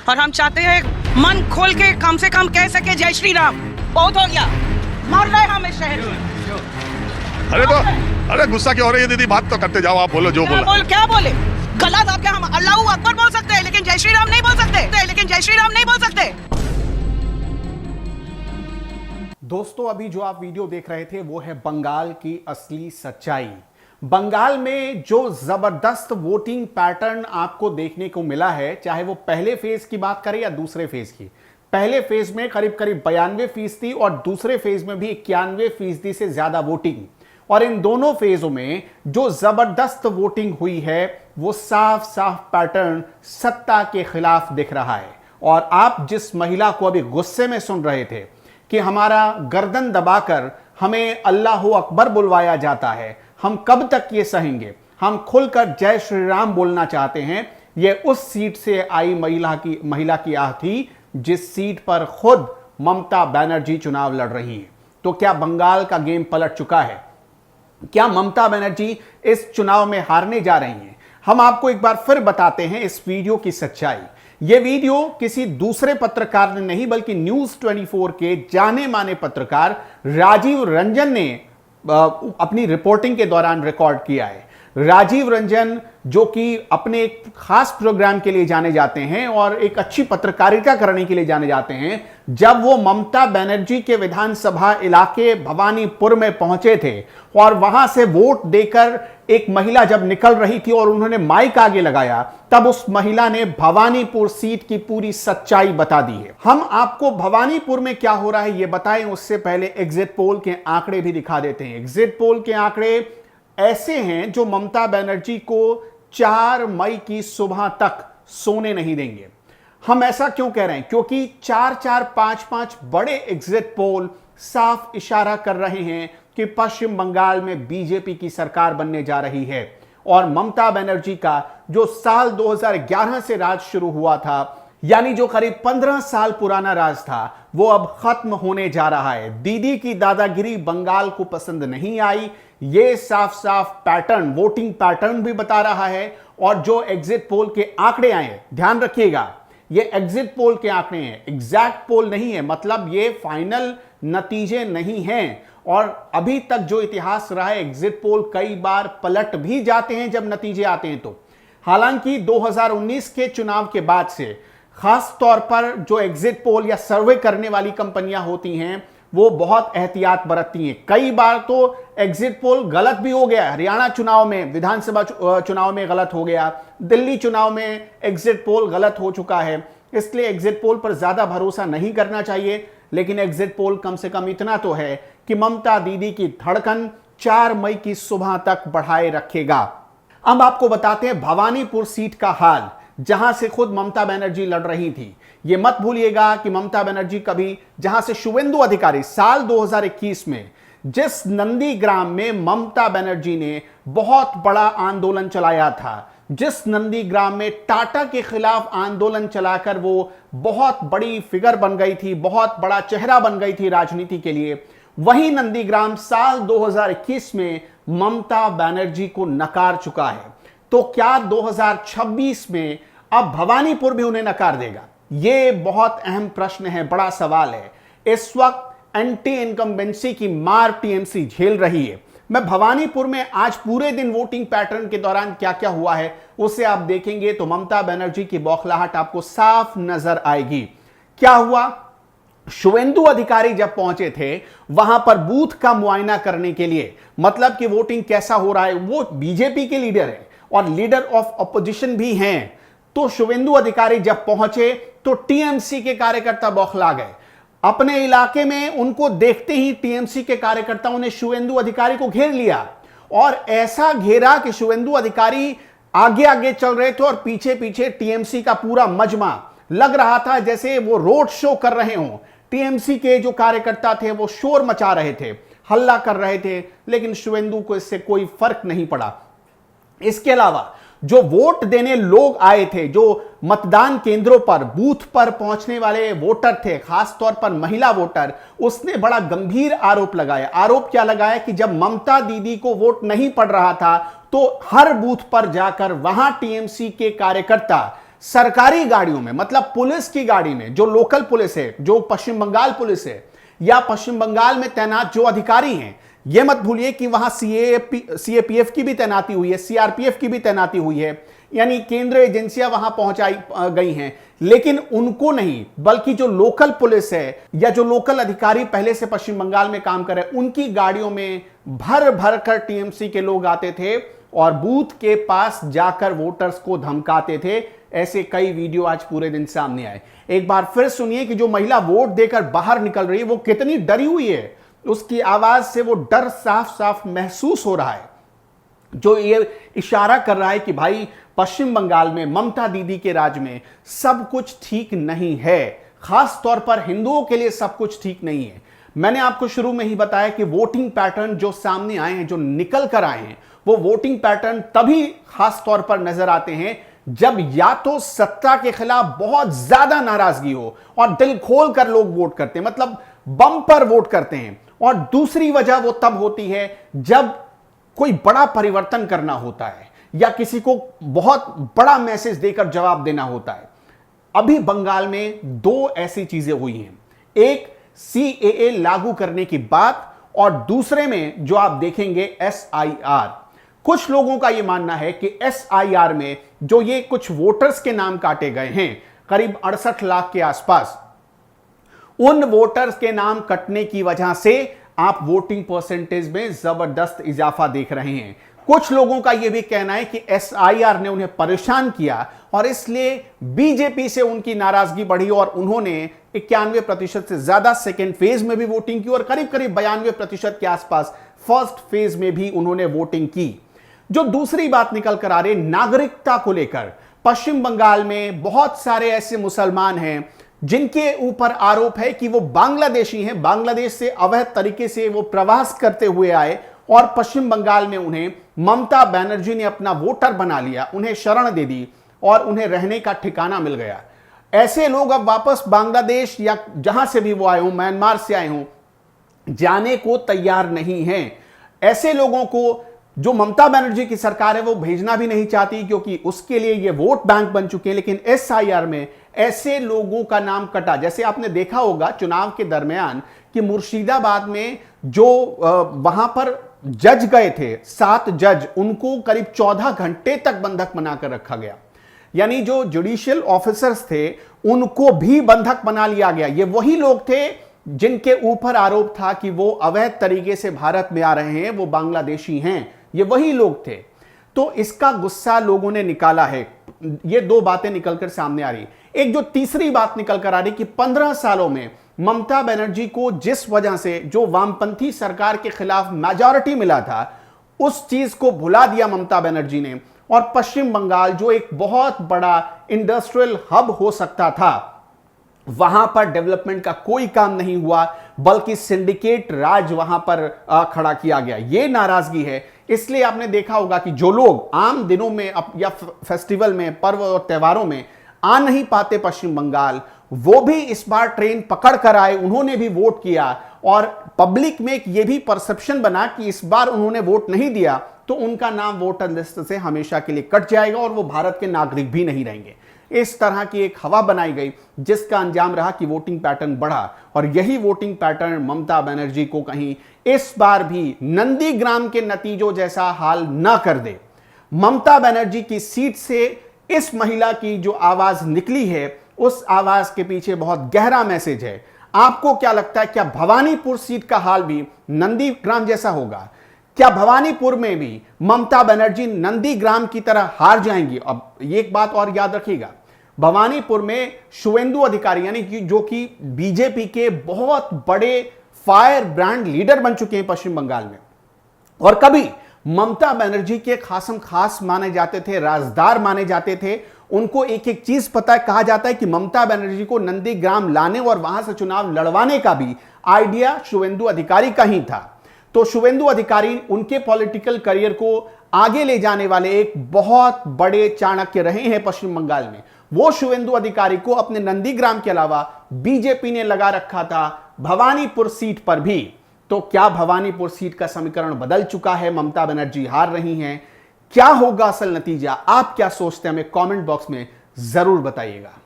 और हम चाहते हैं मन खोल के कम से कम कह सके जय श्री राम। बहुत हो गया, मर रहे हम इस शहर में। अरे गुस्सा क्यों हो रही है दीदी, बात तो करते जाओ, आप बोलो जो बोला। क्या बोले गलत? आप क्या हम अल्लाह अकबर बोल सकते हैं लेकिन जय श्री राम नहीं बोल सकते, लेकिन जय श्री राम नहीं बोल सकते। दोस्तों, अभी जो आप वीडियो देख रहे थे वो है बंगाल की असली सच्चाई। बंगाल में जो जबरदस्त वोटिंग पैटर्न आपको देखने को मिला है, चाहे वो पहले फेज की बात करें या दूसरे फेज की। पहले फेज में करीब 92% और दूसरे फेज में भी 91% से ज्यादा वोटिंग। और इन दोनों फेजों में जो जबरदस्त वोटिंग हुई है वो साफ साफ पैटर्न सत्ता के खिलाफ दिख रहा है। और आप जिस महिला को अभी गुस्से में सुन रहे थे कि हमारा गर्दन दबाकर हमें अल्लाह अकबर बुलवाया जाता है, हम कब तक ये सहेंगे, हम खुलकर जय श्री राम बोलना चाहते हैं, ये उस सीट से आई महिला की आह थी जिस सीट पर खुद ममता बनर्जी चुनाव लड़ रही हैं। तो क्या बंगाल का गेम पलट चुका है? क्या ममता बनर्जी इस चुनाव में हारने जा रही हैं? हम आपको एक बार फिर बताते हैं इस वीडियो की सच्चाई। यह वीडियो किसी दूसरे पत्रकार ने नहीं बल्कि न्यूज 24 के जाने माने पत्रकार राजीव रंजन ने अपनी रिपोर्टिंग के दौरान रिकॉर्ड किया है। राजीव रंजन जो कि अपने एक खास प्रोग्राम के लिए जाने जाते हैं और एक अच्छी पत्रकारिता करने के लिए जाने जाते हैं, जब वो ममता बनर्जी के विधानसभा इलाके भवानीपुर में पहुंचे थे और वहां से वोट देकर एक महिला जब निकल रही थी और उन्होंने माइक आगे लगाया, तब उस महिला ने भवानीपुर सीट की पूरी सच्चाई बता दी है। हम आपको भवानीपुर में क्या हो रहा है ये बताएं, उससे पहले एग्जिट पोल के आंकड़े भी दिखा देते हैं। एग्जिट पोल के आंकड़े ऐसे हैं जो ममता बनर्जी को 4 मई की सुबह तक सोने नहीं देंगे। हम ऐसा क्यों कह रहे हैं? क्योंकि 4-4, 5-5 बड़े एग्जिट पोल साफ इशारा कर रहे हैं कि पश्चिम बंगाल में बीजेपी की सरकार बनने जा रही है और ममता बनर्जी का जो साल 2011 से राज शुरू हुआ था, यानी जो करीब 15 साल पुराना राज था, वो अब खत्म होने जा रहा है। दीदी की दादागिरी बंगाल को पसंद नहीं आई, ये साफ साफ पैटर्न, वोटिंग पैटर्न भी बता रहा है। और जो एग्जिट पोल के आंकड़े आए हैं, ध्यान रखिएगा, ये एग्जिट पोल के आंकड़े हैं, एग्जैक्ट पोल नहीं है, मतलब ये फाइनल नतीजे नहीं हैं। और अभी तक जो इतिहास रहा है, एग्जिट पोल कई बार पलट भी जाते हैं जब नतीजे आते हैं तो। हालांकि 2019 के चुनाव के बाद से खास तौर पर जो एग्जिट पोल या सर्वे करने वाली कंपनियां होती हैं वो बहुत एहतियात बरतती हैं। कई बार तो एग्जिट पोल गलत भी हो गया। हरियाणा चुनाव में, विधानसभा चुनाव में गलत हो गया, दिल्ली चुनाव में एग्जिट पोल गलत हो चुका है। इसलिए एग्जिट पोल पर ज्यादा भरोसा नहीं करना चाहिए। लेकिन एग्जिट पोल कम से कम इतना तो है कि ममता दीदी की धड़कन 4 मई की सुबह तक बढ़ाए रखेगा। अब आपको बताते हैं भवानीपुर सीट का हाल, जहां से खुद ममता बनर्जी लड़ रही थी। यह मत भूलिएगा कि ममता बनर्जी कभी, जहां से शुवेंदु अधिकारी साल 2021 में जिस नंदीग्राम में ममता बनर्जी ने बहुत बड़ा आंदोलन चलाया था, जिस नंदीग्राम में टाटा के खिलाफ आंदोलन चलाकर वो बहुत बड़ी फिगर बन गई थी, बहुत बड़ा चेहरा बन गई थी राजनीति के लिए, वही नंदीग्राम साल 2021 में ममता बनर्जी को नकार चुका है। तो क्या 2026 में अब भवानीपुर भी उन्हें नकार देगा? यह बहुत अहम प्रश्न है, बड़ा सवाल है। इस वक्त एंटी इनकम्बेंसी की मार टीएमसी झेल रही है। मैं भवानीपुर में आज पूरे दिन वोटिंग पैटर्न के दौरान क्या क्या हुआ है उसे आप देखेंगे तो ममता बनर्जी की बौखलाहट आपको साफ नजर आएगी। क्या हुआ? शुवेंदु अधिकारी जब पहुंचे थे वहां पर बूथ का मुआयना करने के लिए, मतलब कि वोटिंग कैसा हो रहा है, वो बीजेपी के लीडर है और लीडर ऑफ ऑपोजिशन भी हैं। तो शुवेंदु अधिकारी जब पहुंचे तो टीएमसी के कार्यकर्ता बौखला गए। अपने इलाके में उनको देखते ही टीएमसी के कार्यकर्ताओं ने शुवेंदु अधिकारी को घेर लिया और ऐसा घेरा कि शुवेंदु अधिकारी आगे आगे चल रहे थे और पीछे पीछे टीएमसी का पूरा मजमा। लग रहा था जैसे वो रोड शो कर रहे हों। टीएमसी के जो कार्यकर्ता थे वो शोर मचा रहे थे, हल्ला कर रहे थे, लेकिन शुवेंदु को इससे कोई फर्क नहीं पड़ा। इसके अलावा जो वोट देने लोग आए थे, जो मतदान केंद्रों पर, बूथ पर पहुंचने वाले वोटर थे, खास तौर पर महिला वोटर, उसने बड़ा गंभीर आरोप लगाया। आरोप क्या लगाया कि जब ममता दीदी को वोट नहीं पड़ रहा था तो हर बूथ पर जाकर वहां टीएमसी के कार्यकर्ता सरकारी गाड़ियों में, मतलब पुलिस की गाड़ी में, जो लोकल पुलिस है, जो पश्चिम बंगाल पुलिस है या पश्चिम बंगाल में तैनात जो अधिकारी हैं, यह मत भूलिए कि वहां सीएपीएफ की भी तैनाती हुई है, सीआरपीएफ की भी तैनाती हुई है, यानी केंद्रीय एजेंसियां वहां पहुंचाई गई हैं, लेकिन उनको नहीं, बल्कि जो लोकल पुलिस है या जो लोकल अधिकारी पहले से पश्चिम बंगाल में काम कर रहे हैं, उनकी गाड़ियों में भर भर कर टीएमसी के लोग आते थे और बूथ के पास जाकर वोटर्स को धमकाते थे। ऐसे कई वीडियो आज पूरे दिन सामने आए। एक बार फिर सुनिए कि जो महिला वोट देकर बाहर निकल रही है वो कितनी डरी हुई है, उसकी आवाज से वो डर साफ साफ महसूस हो रहा है, जो ये इशारा कर रहा है कि भाई पश्चिम बंगाल में ममता दीदी के राज में सब कुछ ठीक नहीं है, खास तौर पर हिंदुओं के लिए सब कुछ ठीक नहीं है। मैंने आपको शुरू में ही बताया कि वोटिंग पैटर्न जो सामने आए हैं, जो निकल कर आए हैं, वो वोटिंग पैटर्न तभी खास तौर पर नजर आते हैं जब या तो सत्ता के खिलाफ बहुत ज्यादा नाराजगी हो और दिल खोल कर लोग वोट करते हैं, मतलब बम पर वोट करते हैं, और दूसरी वजह वो तब होती है जब कोई बड़ा परिवर्तन करना होता है या किसी को बहुत बड़ा मैसेज देकर जवाब देना होता है। अभी बंगाल में दो ऐसी चीजें हुई हैं, एक सीएए लागू करने की बात और दूसरे में जो आप देखेंगे एसआईआर। कुछ लोगों का यह मानना है कि एसआईआर में जो ये कुछ वोटर्स के नाम काटे गए हैं, करीब 68 लाख के आसपास, उन वोटर्स के नाम कटने की वजह से आप वोटिंग परसेंटेज में जबरदस्त इजाफा देख रहे हैं। कुछ लोगों का यह भी कहना है कि एसआईआर ने उन्हें परेशान किया और इसलिए बीजेपी से उनकी नाराजगी बढ़ी और उन्होंने 91% से ज्यादा सेकेंड फेज में भी वोटिंग की और करीब करीब 92% के आसपास फर्स्ट फेज में भी उन्होंने वोटिंग की। जो दूसरी बात निकल कर आ रही नागरिकता को लेकर, पश्चिम बंगाल में बहुत सारे ऐसे मुसलमान हैं जिनके ऊपर आरोप है कि वो बांग्लादेशी हैं, बांग्लादेश से अवैध तरीके से वो प्रवास करते हुए आए और पश्चिम बंगाल में उन्हें ममता बनर्जी ने अपना वोटर बना लिया, उन्हें शरण दे दी और उन्हें रहने का ठिकाना मिल गया। ऐसे लोग अब वापस बांग्लादेश या जहां से भी वो आए हों, म्यांमार से आए हों, जाने को तैयार नहीं हैं। ऐसे लोगों को जो ममता बनर्जी की सरकार है वो भेजना भी नहीं चाहती, क्योंकि उसके लिए ये वोट बैंक बन चुके हैं। लेकिन एसआईआर में ऐसे लोगों का नाम कटा, जैसे आपने देखा होगा चुनाव के दरमियान कि मुर्शिदाबाद में जो वहां पर जज गए थे, 7 जज, उनको करीब 14 घंटे तक बंधक बनाकर रखा गया। यानी जो जुडिशियल ऑफिसर्स थे उनको भी बंधक बना लिया गया। ये वही लोग थे जिनके ऊपर आरोप था कि वो अवैध तरीके से भारत में आ रहे हैं, वो बांग्लादेशी हैं, ये वही लोग थे। तो इसका गुस्सा लोगों ने निकाला है। ये दो बातें निकलकर सामने आ रही। एक जो तीसरी बात निकलकर आ रही कि 15 सालों में ममता बनर्जी को जिस वजह से जो वामपंथी सरकार के खिलाफ मेजॉरिटी मिला था, उस चीज को भुला दिया ममता बनर्जी ने, और पश्चिम बंगाल जो एक बहुत बड़ा इंडस्ट्रियल हब हो सकता था, वहां पर डेवलपमेंट का कोई काम नहीं हुआ, बल्कि सिंडिकेट राज वहां पर खड़ा किया गया। यह नाराजगी है। इसलिए आपने देखा होगा कि जो लोग आम दिनों में या फेस्टिवल में, पर्व और त्योहारों में आ नहीं पाते पश्चिम बंगाल, वो भी इस बार ट्रेन पकड़ कर आए, उन्होंने भी वोट किया और पब्लिक में यह भी परसेप्शन बना कि इस बार उन्होंने वोट नहीं दिया तो उनका नाम वोटर लिस्ट से हमेशा के लिए कट जाएगा और वो भारत के नागरिक भी नहीं रहेंगे। इस तरह की एक हवा बनाई गई जिसका अंजाम रहा कि वोटिंग पैटर्न बढ़ा, और यही वोटिंग पैटर्न ममता बनर्जी को कहीं इस बार भी नंदीग्राम के नतीजों जैसा हाल ना कर दे। ममता बनर्जी की सीट से इस महिला की जो आवाज निकली है, उस आवाज के पीछे बहुत गहरा मैसेज है। आपको क्या लगता है, क्या भवानीपुर सीट का हाल भी नंदीग्राम जैसा होगा? क्या भवानीपुर में भी ममता बनर्जी नंदीग्राम की तरह हार जाएंगी? अब एक बात और याद रखिएगा, भवानीपुर में शुवेंदु अधिकारी यानी कि जो कि बीजेपी के बहुत बड़े फायर ब्रांड लीडर बन चुके हैं पश्चिम बंगाल में, और कभी ममता बनर्जी के खासम खास माने जाते थे, राजदार माने जाते थे। उनको एक एक चीज पता है। कहा जाता है कि ममता बनर्जी को नंदीग्राम लाने और वहां से चुनाव लड़वाने का भी आइडिया शुवेंदु अधिकारी का ही था। तो शुवेंदु अधिकारी उनके पॉलिटिकल करियर को आगे ले जाने वाले एक बहुत बड़े चाणक्य रहे हैं पश्चिम बंगाल में। वो शुवेंदु अधिकारी को अपने नंदीग्राम के अलावा बीजेपी ने लगा रखा था भवानीपुर सीट पर भी। तो क्या भवानीपुर सीट का समीकरण बदल चुका है? ममता बनर्जी हार रही हैं। क्या होगा असल नतीजा? आप क्या सोचते हैं? हमें कमेंट बॉक्स में जरूर बताइएगा।